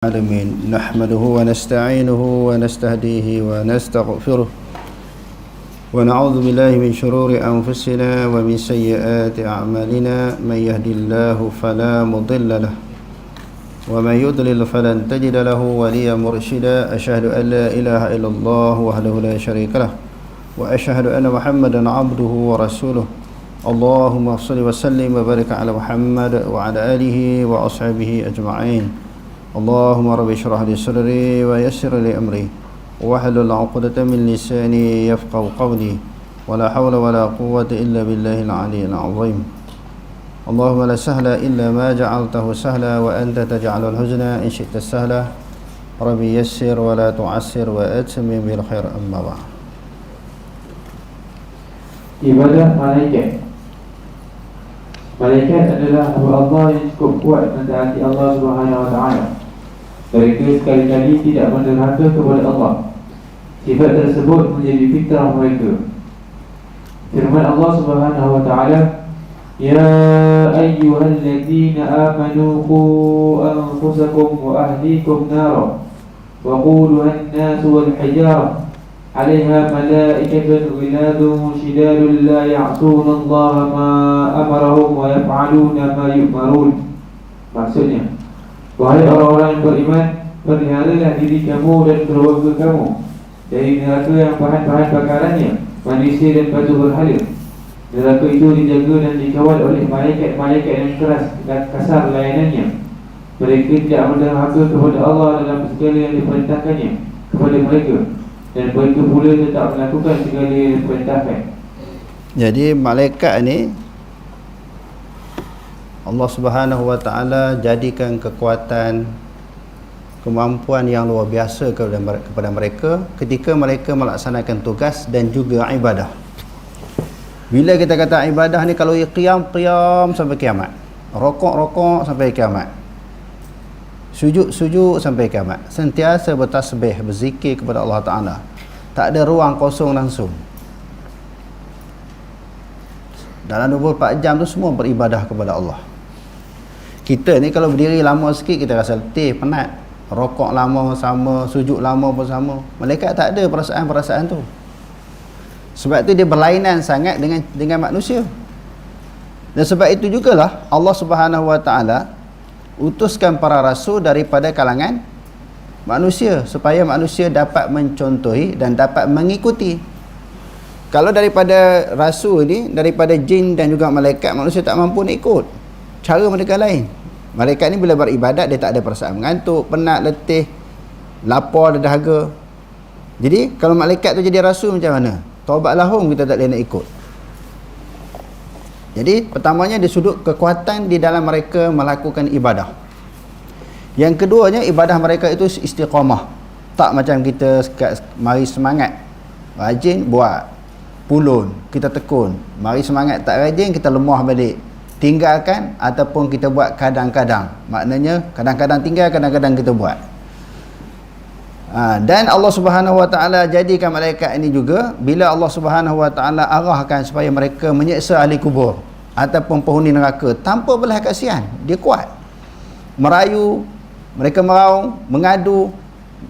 العالمين نحمده ونستعينه ونستهديه ونستغفره ونعوذ بالله من شرور أنفسنا ومن سيئات أعمالنا من يهدي الله فلا مضل له ومن يضلل فلن تجد له وليا مرشدا أشهد أن لا إله إلا الله وحده لا شريك له وأشهد أن محمدا عبده ورسوله اللهم صل وسلم وبارك على محمد وعلى آله وأصحابه أجمعين اللهم رب اشرح لي صدري ويسر لي امري واحلل عقدة من لساني يفقهوا قولي ولا حول ولا قوة الا بالله العلي العظيم اللهم لا سهل الا ما جعلته سهلا وانت تجعل الحزن ان شئت سهلا ربي يسر ولا تعسر واتمم بالخير اما بعد. Ibadah malaikat. Malaikat adalah hamba Allah yang cukup kuat mentaati Allah Subhanahu Wa Taala. Mereka sekali-kali tidak menderhaka kepada Allah. Sifat tersebut menjadi fitrah mereka. Firman Allah Subhanahu Wa Taala, Ya ayyuhalladzina amanu qu anfusakum wa ahlikum nara wa quduha an-nas wal hijarah 'alaiha malaikatun ghiladun shidadun la ya'suna Allah ma amarahum wa yaf'aluna ma yu'marun. Maksudnya, wahai orang-orang yang beriman, peliharalah diri kamu dan keluarga kamu dari neraka yang bahan-bahan bakarannya manusia dan batu berhala. Neraka itu dijaga dan dikawal oleh malaikat-malaikat yang keras dan kasar layanannya. Mereka tidak menderhaka kepada Allah dalam segala yang diperintahkannya kepada mereka, dan mereka pula tetap melakukan segala yang diperintahkan. Jadi malaikat ni Allah Subhanahu Wa Taala jadikan kekuatan, kemampuan yang luar biasa kepada mereka ketika mereka melaksanakan tugas dan juga ibadah. Bila kita kata ibadah ni, kalau qiyam sampai kiamat, rokok sampai kiamat, sujud sampai kiamat, sentiasa bertasbih, berzikir kepada Allah Ta'ala, tak ada ruang kosong langsung. Dalam 24 jam tu semua beribadah kepada Allah. Kita ni kalau berdiri lama sikit kita rasa letih, penat, rokok lama sama, sujud lama pun sama. Malaikat tak ada perasaan-perasaan tu. Sebab tu dia berlainan sangat dengan manusia. Dan sebab itu jugalah Allah Subhanahu Wa Taala utuskan para rasul daripada kalangan manusia supaya manusia dapat mencontohi dan dapat mengikuti. Kalau daripada rasul ni, daripada jin dan juga malaikat, manusia tak mampu nak ikut. Cara mereka lain. Malaikat ni bila beribadat dia tak ada perasaan mengantuk, penat, letih, lapar, dahaga. Jadi kalau malaikat tu jadi rasul macam mana? Taubat lahum kita tak boleh nak ikut. Jadi pertamanya dia sudut kekuatan di dalam mereka melakukan ibadah. Yang keduanya, ibadah mereka itu istiqamah. Tak macam kita mari semangat, rajin buat, pulun, kita tekun. Mari semangat tak rajin, kita lemah balik, tinggalkan, ataupun kita buat kadang-kadang. Maknanya kadang-kadang tinggal, kadang-kadang kita buat. Dan Allah Subhanahu Wa Taala jadikan malaikat ini juga, bila Allah Subhanahu Wa Taala arahkan supaya mereka menyeksa ahli kubur ataupun penghuni neraka tanpa belas kasihan, dia kuat. Merayu, mereka meraung, mengadu,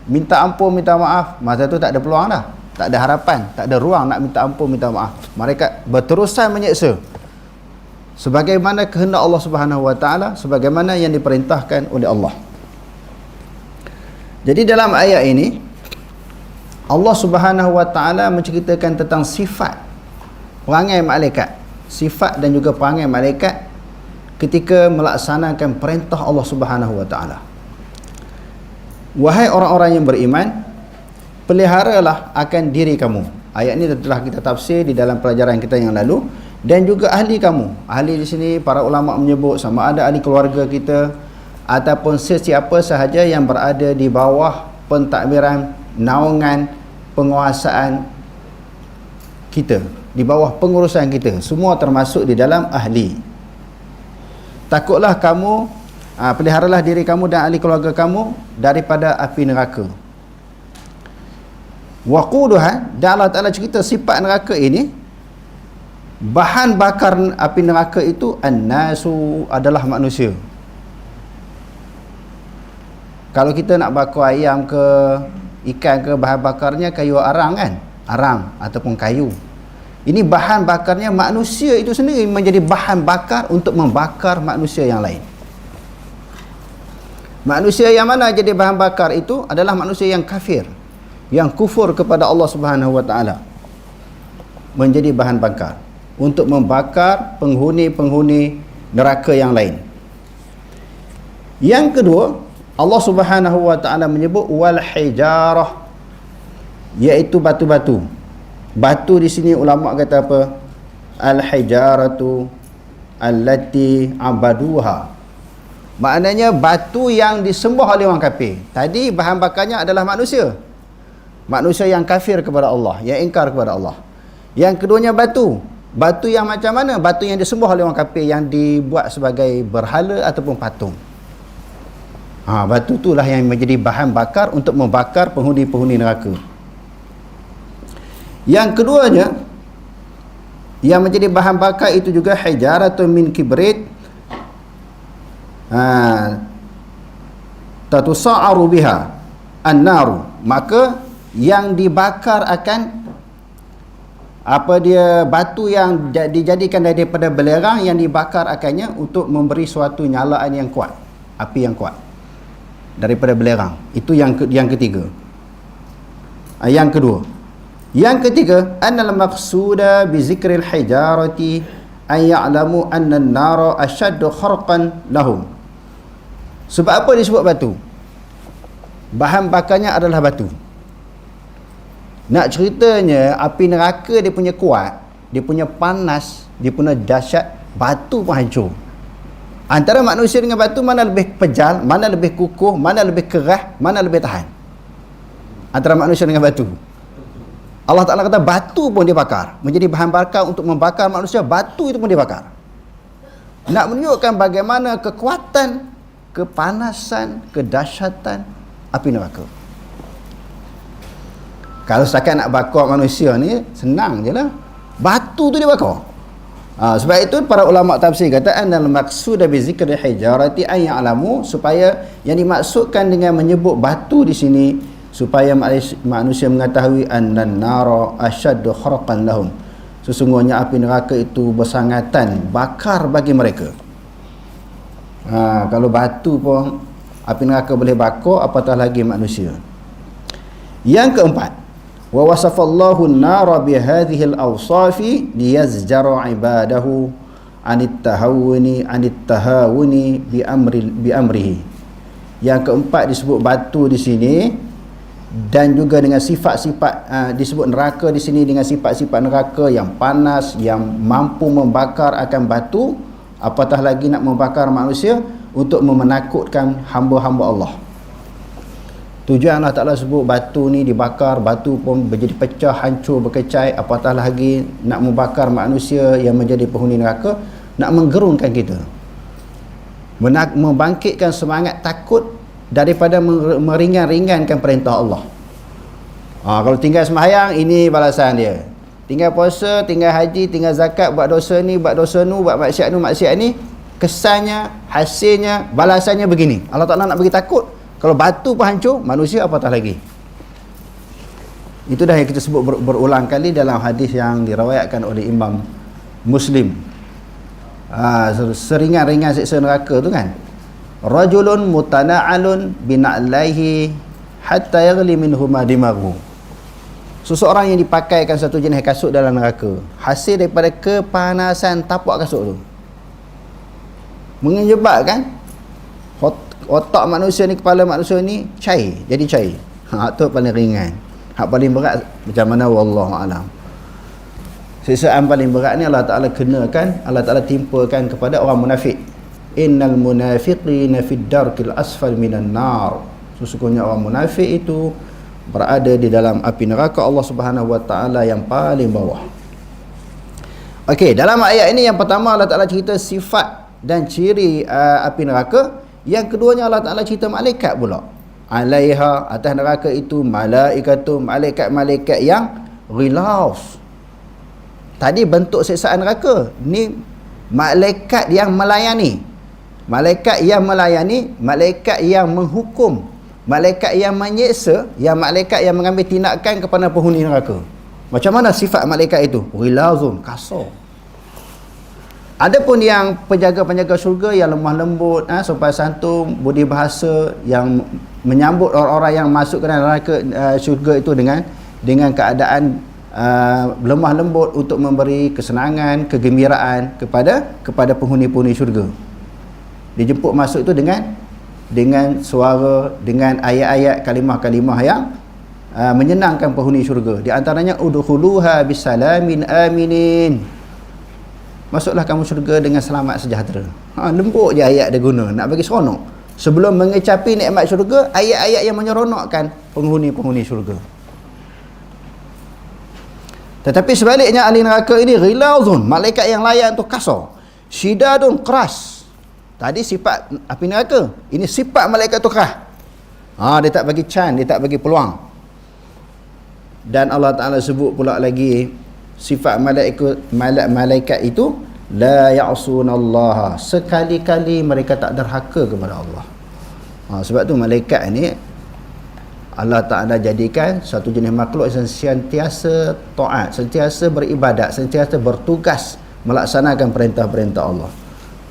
minta ampun, minta maaf. Masa tu tak ada peluang dah, tak ada harapan, tak ada ruang nak minta ampun, minta maaf. Mereka berterusan menyeksa sebagaimana kehendak Allah Subhanahu Wa Taala, sebagaimana yang diperintahkan oleh Allah. Jadi dalam ayat ini Allah Subhanahu Wa Taala menceritakan tentang sifat perangai malaikat, sifat dan juga perangai malaikat ketika melaksanakan perintah Allah Subhanahu Wa Taala. Wahai orang-orang yang beriman, peliharalah akan diri kamu. Ayat ini telah kita tafsir di dalam pelajaran kita yang lalu. Dan juga ahli kamu. Ahli di sini para ulama menyebut sama ada ahli keluarga kita ataupun sesiapa sahaja yang berada di bawah pentadbiran, naungan, penguasaan kita, di bawah pengurusan kita, semua termasuk di dalam ahli. Takutlah kamu, peliharalah diri kamu dan ahli keluarga kamu daripada api neraka. Waquduha, dan Allah Ta'ala cerita sifat neraka ini, bahan bakar api neraka itu an-nasu adalah manusia. Kalau kita nak bakar ayam ke ikan ke, bahan bakarnya kayu arang kan, arang ataupun kayu. Ini bahan bakarnya manusia itu sendiri menjadi bahan bakar untuk membakar manusia yang lain. Manusia yang mana jadi bahan bakar itu adalah manusia yang kafir, yang kufur kepada Allah Subhanahu wa taala, menjadi bahan bakar untuk membakar penghuni-penghuni neraka yang lain. Yang kedua, Allah Subhanahu wa taala menyebut wal hijarah, iaitu batu-batu. Batu di sini ulama kata apa? Al hijaratu allati abaduha. Maknanya batu yang disembah oleh orang kafir. Tadi bahan bakarnya adalah manusia. Manusia yang kafir kepada Allah, yang ingkar kepada Allah. Yang keduanya batu. Batu yang macam mana? Batu yang disembah oleh orang kafir, yang dibuat sebagai berhala ataupun patung. Batu itulah yang menjadi bahan bakar untuk membakar penghuni-penghuni neraka. Yang keduanya, yang menjadi bahan bakar itu juga hijaratun min kibrit tatusa'aru biha an-naru. Maka yang dibakar akan batu yang dijadikan daripada belerang, yang dibakar akannya untuk memberi suatu nyalaan yang kuat, api yang kuat daripada belerang. Itu yang ketiga. Yang kedua. Yang ketiga, annal maqsuda bi zikril hijarati an ya'lamu anna an-nara ashaddu kharqan lahum. Sebab apa disebut batu? Bahan bakarnya adalah batu. Nak ceritanya api neraka dia punya kuat, dia punya panas, dia punya dahsyat, batu pun hancur. Antara manusia dengan batu, mana lebih pejal, mana lebih kukuh, mana lebih keras, mana lebih tahan? Antara manusia dengan batu. Allah Ta'ala kata batu pun dia bakar, menjadi bahan bakar untuk membakar manusia. Batu itu pun dia bakar. Nak menunjukkan bagaimana kekuatan, kepanasan, kedahsyatan api neraka. Kalau setakat nak bakar manusia ni senang je lah. Batu tu dia bakar. Sebab itu para ulama tafsir kata annal maqsuda bi zikri hijarati an ya'lamu, supaya yang dimaksudkan dengan menyebut batu di sini supaya manusia mengetahui annan nara asyaddu kharqan lahum. Sesungguhnya api neraka itu bersangatan bakar bagi mereka. Kalau batu pun api neraka boleh bakar, apatah lagi manusia. Yang keempat, wa wasafallahu an-nara bi hadhihi al-awsafi liyazjara ibadahu anit tahawuni bi amrihi. Yang keempat disebut batu di sini, dan juga dengan sifat-sifat disebut neraka di sini dengan sifat-sifat neraka yang panas, yang mampu membakar akan batu, apatah lagi nak membakar manusia, untuk menakutkan hamba-hamba Allah. Tujuan Allah Ta'ala sebut batu ni dibakar, batu pun menjadi pecah, hancur, berkecai, apatah lagi nak membakar manusia yang menjadi penghuni neraka, nak menggerunkan kita, membangkitkan semangat takut daripada meringan-ringankan perintah Allah. Kalau tinggal sembahyang, ini balasan dia. Tinggal puasa, tinggal haji, tinggal zakat, buat dosa ni, buat dosa nu, buat maksiat ni, kesannya, hasilnya, balasannya begini. Allah Ta'ala nak bagi takut. Kalau batu pun hancur, manusia apatah lagi. Itu dah yang kita sebut berulang kali dalam hadis yang diriwayatkan oleh Imam Muslim. Seringan-ringan siksa neraka tu kan. Rajulun mutana'alun bina'laihi hatta yaghli minhuma dimaghu. Seseorang yang dipakaikan satu jenis kasut dalam neraka, hasil daripada kepanasan tapak kasut tu, menyebabkan otak manusia ni, kepala manusia ni cair, jadi cair. Hak tu paling ringan. Hak paling berat macam mana wallahu alam. Siksaan paling berat ni Allah Ta'ala kenakan, Allah Ta'ala timpakan kepada orang munafik. Innal munafiqina fid darkil asfal minan nar. Sesungguhnya orang munafik itu berada di dalam api neraka Allah Subhanahu wa taala yang paling bawah. Okey, dalam ayat ini yang pertama Allah Ta'ala cerita sifat dan ciri api neraka. Yang keduanya Allah Ta'ala cerita malaikat pula. Alaiha, atas neraka itu malaikatu, malaikat-malaikat yang ghilaz. Tadi bentuk siksaan neraka, ni malaikat yang melayani. Malaikat yang melayani, malaikat yang menghukum, Malaikat yang menyeksa, yang malaikat yang mengambil tindakan kepada penghuni neraka. Macam mana sifat malaikat itu? Ghilazun, kasar. Adapun yang penjaga-penjaga syurga yang lemah lembut, sopan santun, budi bahasa, yang menyambut orang-orang yang masuk ke dalam neraka syurga itu dengan keadaan lemah lembut untuk memberi kesenangan, kegembiraan kepada penghuni-penghuni syurga. Dijemput masuk itu dengan suara, dengan ayat-ayat, kalimah-kalimah yang menyenangkan penghuni syurga. Di antaranya udkhuluha bisalamin aminin. Masuklah kamu syurga dengan selamat sejahtera. Lembut je ayat dia guna, nak bagi seronok. Sebelum mengecapi nikmat syurga, ayat-ayat yang menyeronokkan penghuni-penghuni syurga. Tetapi sebaliknya ahli neraka ini ghilazun, malaikat yang layan tu kasar. Syidadun, keras. Tadi sifat api neraka, ini sifat malaikat tu keras. Dia tak bagi chance, dia tak bagi peluang. Dan Allah Ta'ala sebut pula lagi sifat malaikat itu la ya'sunallaha, sekali-kali mereka tak derhaka kepada Allah. Sebab tu malaikat ni Allah Ta'ala jadikan satu jenis makhluk yang sentiasa taat, sentiasa beribadat, sentiasa bertugas melaksanakan perintah-perintah Allah.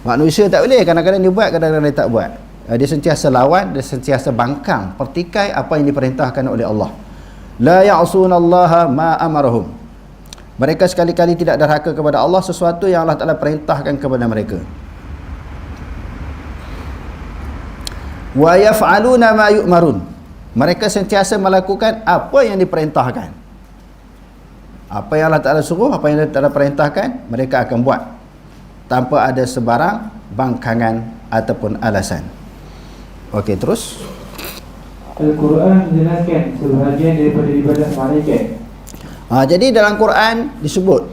Manusia tak boleh, kadang-kadang dia buat, kadang-kadang dia tak buat. Dia sentiasa lawan, dia sentiasa bangkang, pertikai apa yang diperintahkan oleh Allah. La ya'sunallaha ma amarahum. Mereka sekali-kali tidak derhaka kepada Allah sesuatu yang Allah Ta'ala perintahkan kepada mereka. Wa yaf'aluna ma yu'marun. Mereka sentiasa melakukan apa yang diperintahkan. Apa yang Allah Ta'ala suruh, apa yang Allah Ta'ala perintahkan, mereka akan buat tanpa ada sebarang bangkangan ataupun alasan. Okey, terus. Al-Quran menjelaskan sebahagian daripada ibadah malaikat. Jadi dalam Quran disebut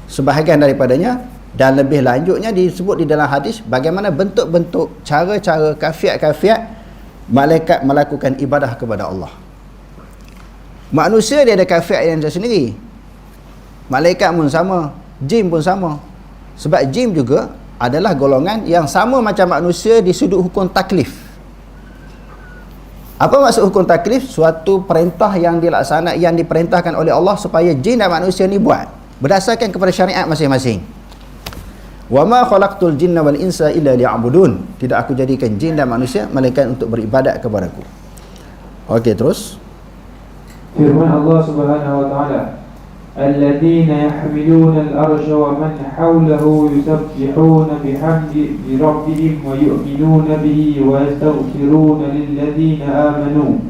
sebahagian daripadanya, dan lebih lanjutnya disebut di dalam hadis bagaimana bentuk-bentuk, cara-cara, kafiat-kafiat malaikat melakukan ibadah kepada Allah. Manusia dia ada kafiat yang sendiri. Malaikat pun sama, jin pun sama. Sebab jin juga adalah golongan yang sama macam manusia di sudut hukum taklif. Apa maksud hukum taklif? Suatu perintah yang diperintahkan oleh Allah supaya jin dan manusia ni buat berdasarkan kepada syariat masing-masing. Wa ma khalaqtul jinna wal insa illa liya'budun. Tidak aku jadikan jin dan manusia melainkan untuk beribadat kepadaku. Okey, terus. Firman Allah Subhanahu wa taala, "Alladzina yahmiluna al-arsha wa man hawlahu yusabbihuna bihamdi rabbihim wa yu'minuna bihi wa yastaghfiruna lilladzina amanu.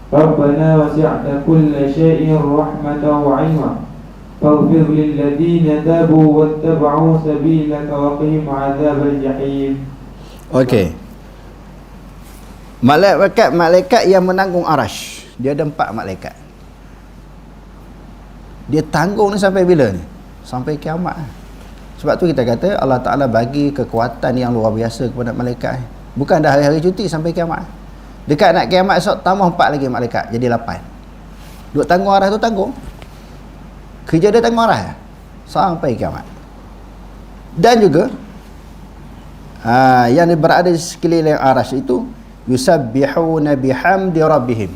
Rabbana wasi'ta kulla shay'in rahmatan wa 'ilma. Faghfir lilladzina tabu wattaba'u sabilaka wa qihim 'adzabal jahim." Okey. Malaikat yang menanggung arash. Dia ada 4 malaikat. Dia tanggung ni sampai bila ni? Sampai kiamat. Sebab tu kita kata Allah Ta'ala bagi kekuatan yang luar biasa kepada malaikat. Bukan dah hari-hari cuti sampai kiamat. Dekat nak kiamat esok tambah 4 lagi malaikat, jadi 8. Duk tanggung arash tu tanggung. Kerja dia tanggung arash sampai kiamat. Dan juga yang berada di sekeliling arash itu yusabbihuna bihamdi rabbihim,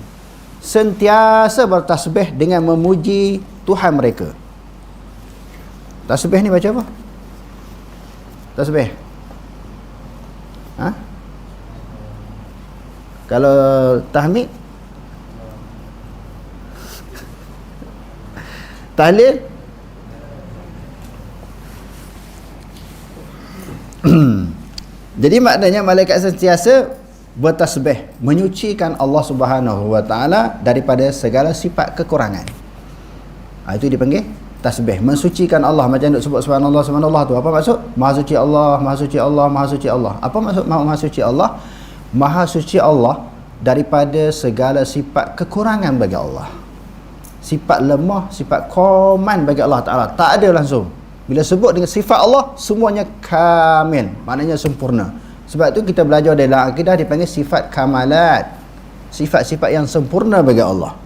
sentiasa bertasbih dengan memuji Tuhan mereka. Tasbih ni baca apa? Tasbih. Kalau tahmid, tahlil, jadi maknanya malaikat sentiasa bertasbih, menyucikan Allah Subhanahu wa taala daripada segala sifat kekurangan. Itu dipanggil tasbih, mensucikan Allah. Macam nak sebut subhanallah, subhanallah tu apa maksud? Maha suci Allah, maha suci Allah, maha suci Allah. Apa maksud maha suci Allah? Maha suci Allah daripada segala sifat kekurangan bagi Allah. Sifat lemah, sifat koman bagi Allah Ta'ala tak ada langsung. Bila sebut dengan sifat Allah, semuanya kamil, maknanya sempurna. Sebab tu kita belajar dalam akidah dipanggil sifat kamalat, sifat-sifat yang sempurna bagi Allah.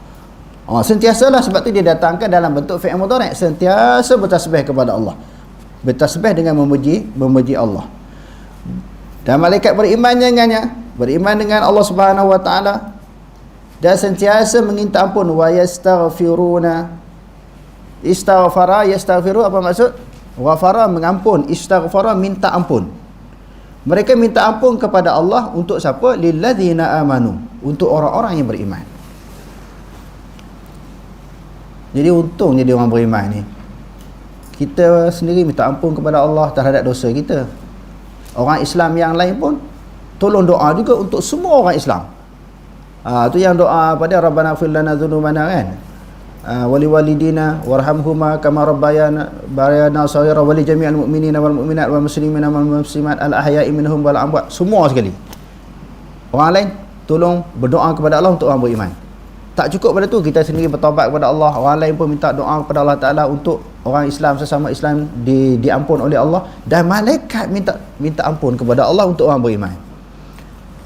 Sentiasalah, sebab tu dia datangkan dalam bentuk fi'il mudhari', sentiasa bertasbih kepada Allah, bertasbih dengan memuji Allah. Dan malaikat beriman dengannya beriman dengan Allah Subhanahu wa taala dan sentiasa meminta ampun. Wa yastaghfiruna, istaghfara, yastaghfiru apa maksud? Ghafara mengampun, istaghfara minta ampun. Mereka minta ampun kepada Allah untuk siapa? Lilladzina amanu, untuk orang-orang yang beriman. Jadi untung jadi orang beriman ni. Kita sendiri minta ampun kepada Allah terhadap dosa kita. Orang Islam yang lain pun tolong doa juga untuk semua orang Islam. Tu yang doa pada Rabbana ighfir lana dzunubana kan. Wali walidina warhamhuma kama rabbayana shaghira wali jami'al mu'minina wal mu'minat wal muslimina wal muslimat al ahya'i minhum wal amwat. Semua sekali. Orang lain tolong berdoa kepada Allah untuk orang beriman. Tak cukup pada tu, kita sendiri bertaubat kepada Allah. Orang lain pun minta doa kepada Allah Taala untuk orang Islam, sesama Islam diampun oleh Allah, dan malaikat minta ampun kepada Allah untuk orang beriman.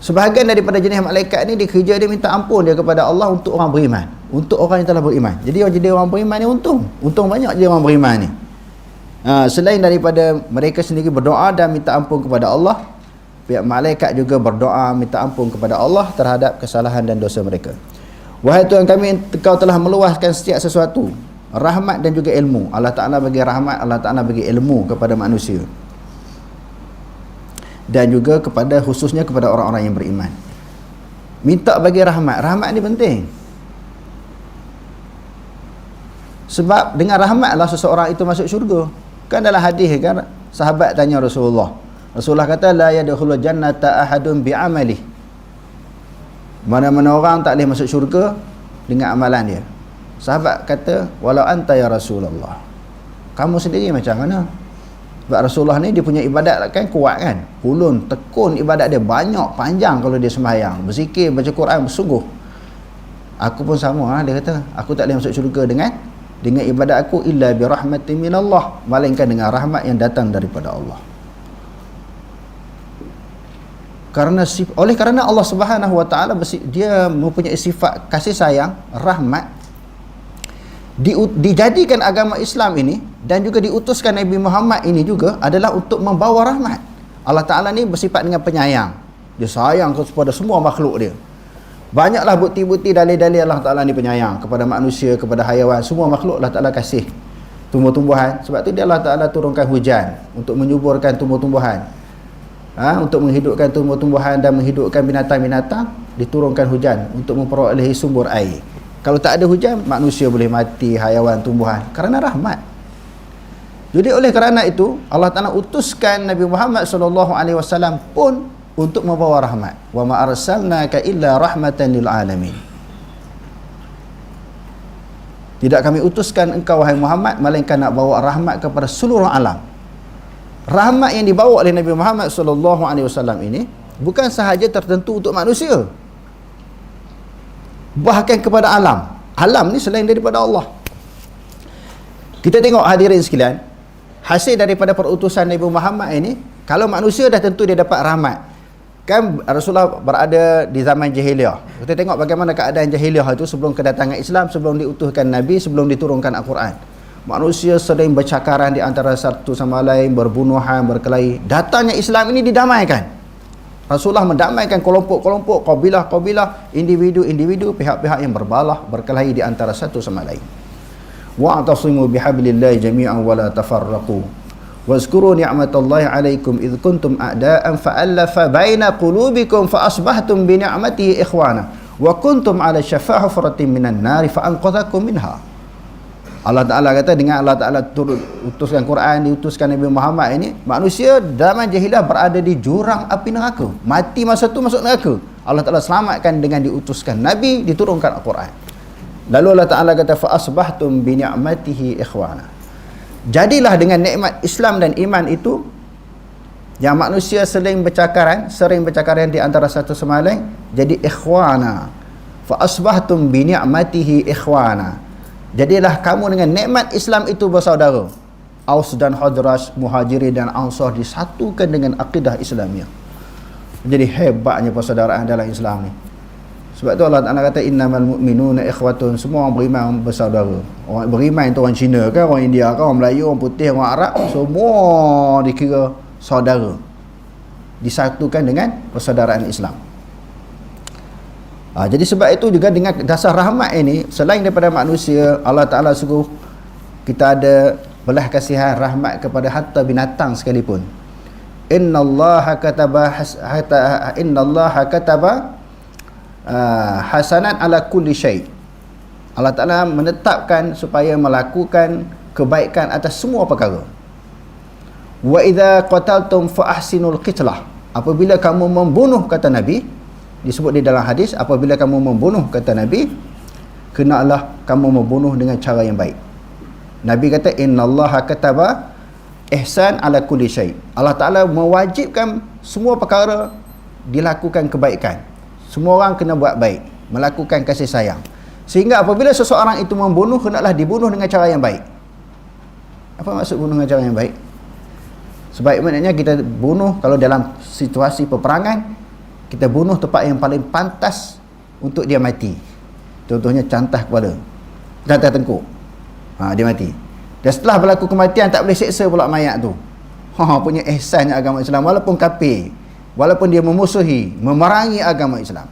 Sebahagian daripada jenis malaikat ni, dia kerja dia minta ampun dia kepada Allah untuk orang beriman, untuk orang yang telah beriman. Jadi orang jadi orang beriman ni untung banyak je orang beriman ni. Selain daripada mereka sendiri berdoa dan minta ampun kepada Allah, pihak malaikat juga berdoa minta ampun kepada Allah terhadap kesalahan dan dosa mereka. Wahai Tuhan kami, Engkau telah meluaskan setiap sesuatu, rahmat dan juga ilmu. Allah Ta'ala bagi rahmat, Allah Ta'ala bagi ilmu kepada manusia, dan juga kepada, khususnya kepada orang-orang yang beriman. Minta bagi rahmat. Rahmat ni penting, sebab dengan rahmatlah seseorang itu masuk syurga. Kan dalam hadis kan, sahabat tanya Rasulullah kata, la yadkhulul jannata ahadun bi'amalihi, mana-mana orang tak boleh masuk syurga dengan amalan dia. Sahabat kata, walau anta ya Rasulullah, kamu sendiri macam mana? Sebab Rasulullah ni dia punya ibadat kan kuat kan, ulun tekun ibadat dia, banyak panjang kalau dia sembahyang, berzikir, baca Quran bersungguh. Aku pun sama dia kata, aku tak boleh masuk syurga dengan ibadat aku illa bi rahmatin minallah, melainkan dengan rahmat yang datang daripada Allah. Oleh kerana Allah Subhanahu wa taala dia mempunyai sifat kasih sayang, rahmat, dijadikan agama Islam ini dan juga diutuskan Nabi Muhammad ini juga adalah untuk membawa rahmat. Allah Ta'ala ni bersifat dengan penyayang, dia sayang kepada semua makhluk dia. Banyaklah bukti-bukti dalil-dalil Allah Ta'ala ni penyayang kepada manusia, kepada haiwan, semua makhluk Allah Ta'ala kasih. Tumbuh-tumbuhan, sebab tu dia Allah Ta'ala turunkan hujan untuk menyuburkan tumbuh-tumbuhan, untuk menghidupkan tumbuh-tumbuhan dan menghidupkan binatang-binatang, diturunkan hujan untuk memperolehi sumber air. Kalau tak ada hujan, manusia boleh mati, haiwan, tumbuhan, kerana rahmat. Jadi oleh kerana itu, Allah Ta'ala utuskan Nabi Muhammad SAW pun untuk membawa rahmat. Wa ma arsalnaka illa rahmatan lil alamin. Tidak kami utuskan engkau wahai Muhammad melainkan nak bawa rahmat kepada seluruh alam. Rahmat yang dibawa oleh Nabi Muhammad SAW ini bukan sahaja tertentu untuk manusia, bahkan kepada alam. Alam ni selain daripada Allah. Kita tengok hadirin sekalian, hasil daripada perutusan Nabi Muhammad ini, kalau manusia dah tentu dia dapat rahmat. Kan Rasulullah berada di zaman jahiliyah. Kita tengok bagaimana keadaan jahiliyah itu sebelum kedatangan Islam, sebelum diutuskan Nabi, sebelum diturunkan Al-Quran. Manusia sering bercakaran di antara satu sama lain, berbunuhan, berkelahi. Datangnya Islam ini didamaikan. Rasulullah mendamaikan kelompok-kelompok, kabilah-kabilah, individu-individu, pihak-pihak yang berkelahi di antara satu sama lain. Wa'tasimu bihablillahi jami'an wa la tafarraqu. Wazkuru ni'matallahi 'alaikum idh kuntum a'da'an fa'alafa baina qulubikum fa asbahtum bi ni'matihi ikhwana wa kuntum 'ala syafa' hufratin minan nari fa anqadhakum minha. Allah Ta'ala kata, dengan Allah Ta'ala utuskan Quran, diutuskan Nabi Muhammad ini, manusia zaman jahiliyah berada di jurang api neraka, mati masa tu masuk neraka. Allah Ta'ala selamatkan dengan diutuskan Nabi, diturunkan Al-Quran. Lalu Allah Ta'ala kata, fa asbahtum bi ni'matihi ikhwana. Jadilah dengan nikmat Islam dan iman itu, yang manusia sering bercakaran di antara satu sama lain, jadi ikhwana. Fa asbahtum bi ni'matihi ikhwana. Jadilah kamu dengan nikmat Islam itu bersaudara. Aus dan Khazraj, Muhajirin dan Ansar disatukan dengan akidah Islamiah. Jadi hebatnya persaudaraan dalam Islam ni. Sebab tu Allah Ta'ala kata, innamal mu'minuna ikhwatun. Semua orang beriman bersaudara. Orang beriman itu orang Cina kan, orang India kan, orang Melayu, orang putih, orang Arab, semua dikira saudara, disatukan dengan persaudaraan Islam. Jadi sebab itu juga dengan dasar rahmat ini, selain daripada manusia, Allah Ta'ala suruh kita ada belah kasihan rahmat kepada hatta binatang sekalipun. Innallaha kataba hasanat ala kulli syai. Allah Ta'ala menetapkan supaya melakukan kebaikan atas semua perkara. Wa idza qataltum fa ahsinul qitlah. Apabila kamu membunuh, kata Nabi, disebut di dalam hadis, apabila kamu membunuh, kata Nabi, kenalah kamu membunuh dengan cara yang baik. Nabi kata innallaha kataba ihsan ala kulli syai. Allah Ta'ala mewajibkan semua perkara dilakukan kebaikan. Semua orang kena buat baik, melakukan kasih sayang. Sehingga apabila seseorang itu membunuh, hendaklah dibunuh dengan cara yang baik. Apa maksud bunuh dengan cara yang baik? Sebaik-baiknya kita bunuh, kalau dalam situasi peperangan, kita bunuh tempat yang paling pantas untuk dia mati. Contohnya cantah kepala, cantah tengkuk, dia mati. Dan setelah berlaku kematian, tak boleh seksa pula mayat tu. Punya ihsannya agama Islam, walaupun kafir, walaupun dia memusuhi, memerangi agama Islam.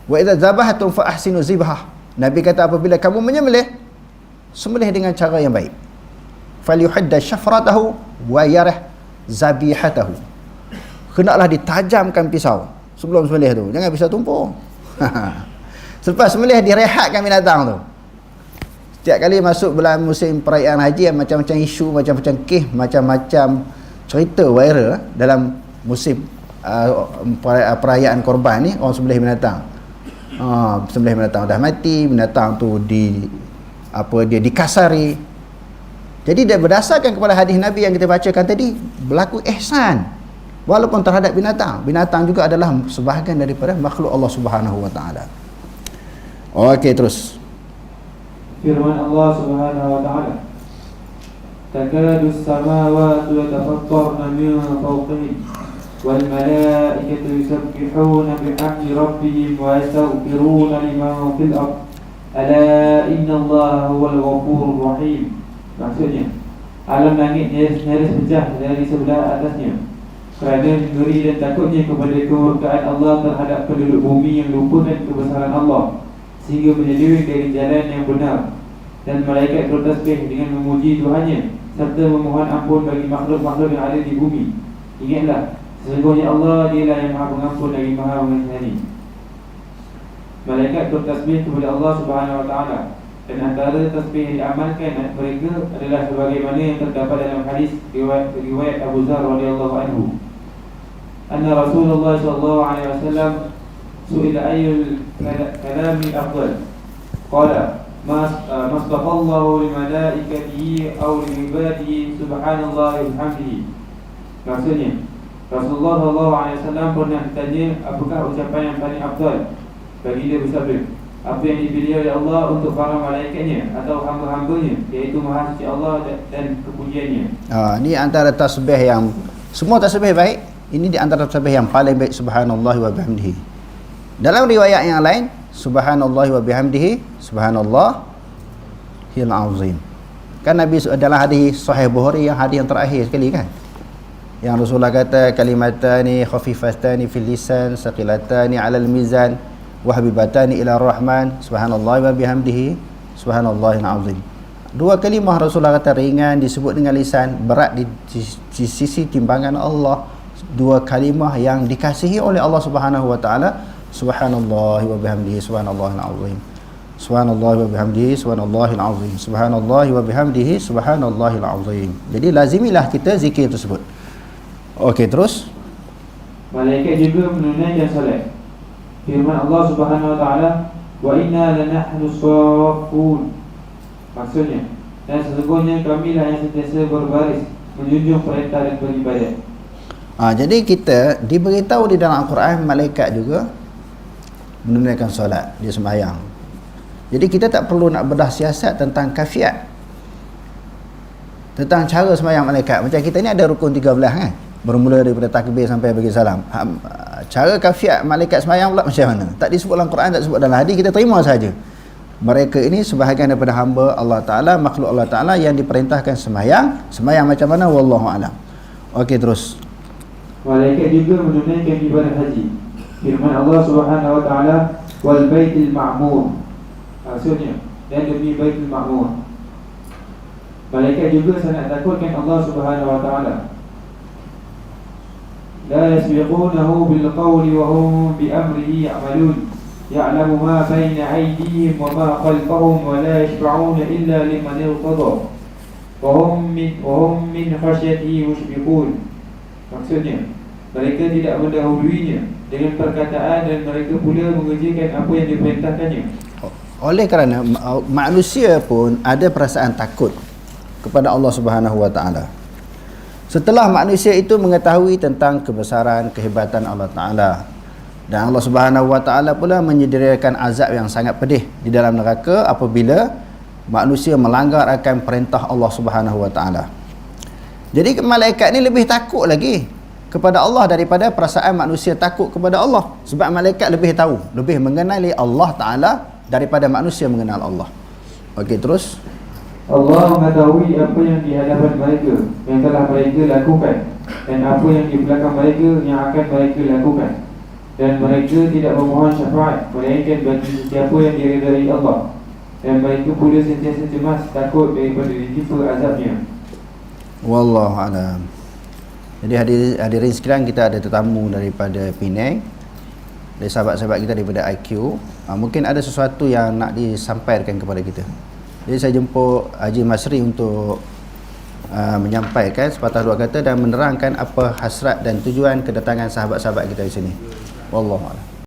Wa idza zabahatum fa ahsinu zibhah. Nabi kata apabila kamu menyembelih, sembelih dengan cara yang baik. Falyuhadda syafratahu wa yarah zabihatahu. Hendaklah ditajamkan pisau sebelum sembelih tu. Jangan pisau tumpul. Selepas sembelih direhatkan binatang tu. Setiap kali masuk bulan musim perayaan haji, macam-macam isu, macam-macam kes, macam-macam cerita viral dalam musim perayaan korban ni, orang sembelih binatang. Sembelih binatang dah mati, binatang tu dia dikasari. Jadi dia berdasarkan kepada hadis Nabi yang kita bacakan tadi, berlaku ihsan walaupun terhadap binatang. Binatang juga adalah sebahagian daripada makhluk Allah Subhanahu wa taala. Okey, terus. Firman Allah Subhanahu wa taala, takadus samawati yatafattarna min fawqihim wal malaikatu yusabbihuna bihamdi rabbihim wa yastaghfiruna liman fil ardh ala innallaha huwal ghafurur rahim. Maksudnya, alam langit nyaris pecah dari sebelah atasnya kerana ngeri dan takutnya kepada kemurkaan Allah terhadap penduduk bumi yang lupakan kebesaran Allah sehingga menyeleweng dari jalan yang benar, dan malaikat bertasbih dengan memuji Tuhannya serta memohon ampun bagi makhluk-makhluk yang ada di bumi. Ingatlah, sesungguhnya Allah dialah yang Maha Pengampun lagi Maha Mengasihani. Malaikat bertasbih kepada Allah Subhanahu wa taala, dan antara tasbih yang diamalkan mereka adalah sebagaimana yang terdapat dalam hadis riwayat Abu Dzar radhiyallahu anhu. Anna Rasulullah sallallahu alaihi wasallam su'ila ayyul kalami afdal. Qala masbaqallahu li malaikatihi aw li ibadihi subhanallah wa bihamdihi. Maksudnya, Rasulullah sallallahu alaihi wasallam pernah ditanya apakah ucapan yang paling afdal. Bagi dia bersabda, apa yang dipilih oleh Allah untuk para malaikatnya atau hamba-hambanya, iaitu Maha Suci Allah dan kepujiannya. Ini antara tasbih yang semua tasbih baik. Ini di antara tasbih yang paling baik, subhanallah wa bihamdihi. Dalam riwayat yang lain, subhanallah wa bihamdihi, subhanallah hil azim. Kan Nabi dalam hadis Sahih Bukhari, yang hadis yang terakhir sekali kan, yang Rasulullah kata kalimatani khafifatani fil lisan saqilatani 'alal mizan wa habibatani ila rahman subhanallah wa bihamdihi subhanallahil azim. Dua kalimah Rasulullah kata ringan disebut dengan lisan, berat di sisi timbangan Allah. Dua kalimah yang dikasihi oleh Allah Subhanahu wa taala, subhanallah wa bihamdihi subhanallahil azim, subhanallah wa bihamdihi subhanallahil azim, subhanallah wa bihamdihi subhanallahil azim. Jadi lazimilah kita zikir tersebut. Okey, terus malaikat juga menunaikan solat. Firman Allah Subhanahu wa taala, wa inna lanahnu shaffun. Maksudnya, dan sesungguhnya kamilah yang sentiasa berbaris menjunjung perintah dan beribadat. Jadi kita diberitahu di dalam Al-Quran, malaikat juga menunaikan solat, dia sembahyang. Jadi kita tak perlu nak bedah siasat tentang kafiat, tentang cara sembahyang malaikat. Macam kita ni ada rukun 13 kan, bermula daripada takbir sampai bagi salam. Cara kafiat malaikat sembahyang pula macam mana? Tak disebut dalam Quran, tak disebut dalam hadis, kita terima saja. Mereka ini sebahagian daripada hamba Allah Ta'ala, makhluk Allah Ta'ala yang diperintahkan sembahyang. Sembahyang macam mana? Wallahu a'lam. Okey, terus. Malaikat juga menunaikan ibadah haji. Firman Allah Subhanahu wa taala, wal baitil ma'mur. Maksudnya, dan demi Baitul Ma'mur. Malaikat juga sangat takutkan Allah Subhanahu wa taala. La yasbiqunahu bil qawli wa hum bi amrihi ya'malun. Ya'lamu ma baina aydihim wa ma khalfahum wa la yashfa'una illa liman irtada. Wa hum min khasyatihi mushfiqun. Maksudnya, mereka tidak mendahuluinya dengan perkataan dan mereka pula mengerjakan apa yang diperintahkannya. Oleh kerana manusia pun ada perasaan takut kepada Allah Subhanahu wa taala. Setelah manusia itu mengetahui tentang kebesaran, kehebatan Allah taala, dan Allah Subhanahu wa taala pula menyediakan azab yang sangat pedih di dalam neraka apabila manusia melanggar akan perintah Allah Subhanahu wa taala. Jadi malaikat ni lebih takut lagi kepada Allah daripada perasaan manusia takut kepada Allah, sebab malaikat lebih tahu, lebih mengenali Allah taala daripada manusia mengenal Allah. Okey, terus Allah mengetahui apa yang di hadapan mereka yang telah mereka lakukan dan apa yang di belakang mereka yang akan mereka lakukan, dan mereka tidak memohon syafaat melainkan bagi sesiapa yang diridai Allah, dan mereka pula sentiasa cemas takut daripada ditimpa azabnya. wallahu alam. Jadi hadirin sekalian, kita ada tetamu daripada Penang, dari sahabat-sahabat kita daripada IQ. Mungkin ada sesuatu yang nak disampaikan kepada kita. Jadi saya jemput Haji Masri untuk menyampaikan sepatah dua kata dan menerangkan apa hasrat dan tujuan kedatangan sahabat-sahabat kita di sini. Wallahu a'lam.